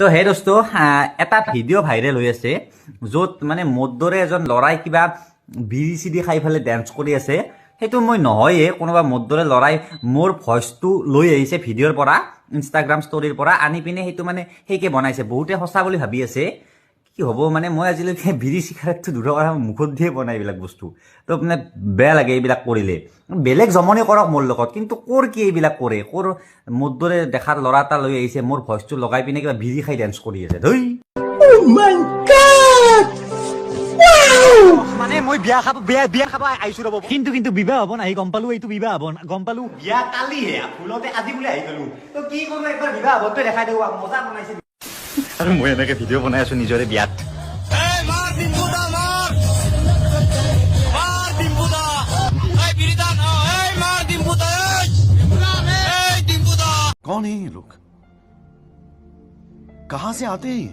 তো হে দোস্ত এটা ভিডিঅ' ভাইৰেল হৈ আছে য'ত মানে মোৰ দৰে এজন ল'ৰাই কিবা বিড়ি চিডি খাই পেলাই ডেন্স কৰি আছে। সেইটো মই নহয়ে, কোনোবা মোৰ দৰে ল'ৰাই মোৰ ভইচটো লৈ আহিছে ভিডিঅ'ৰ পৰা, ইনষ্টাগ্ৰাম ষ্টৰীৰ পৰা আনি পিনে সেইটো মানে সেইকে বনাইছে। বহুতে সঁচা বুলি ভাবি আছে। কি হ'ব মানে মই আজিলৈকে বিড়ি চিগাৰেটটো দূৰৰ কথা মুখত দিয়ে বনাই এইবিলাক বস্তু। তো মানে বেয়া লাগে এইবিলাক কৰিলে। বেলেগ জমনি কৰক মোৰ লগত, কিন্তু ক'ৰ কি এইবিলাক কৰে? ক'ৰ মোৰ দৰে দেখাৰ ল'ৰা এটা লৈ আহিছে, মোৰ ভইচটো লগাই পিনে কিবা বিড়ি খাই ডেন্স কৰি আছে। ধুই মানে মই বিয়া খাব আহিছো ৰ'ব, কিন্তু বিবাহ হ'ব নাই গম পালো। এইটো বিবাহ হ'ব, গম পালো। বিয়া কালিহে, ভুলতে আজি বোলে আহি গ'লো। তো কি কৰোঁ, একবাৰ বিবাহ হ'বতো দেখাই দিওঁ। মজা বনাইছে। আৰু মই এনেকে ভিডিঅ' বনাই আছো নিজৰে বিয়াত। कौन है ये लोग? कहां से आते हैं?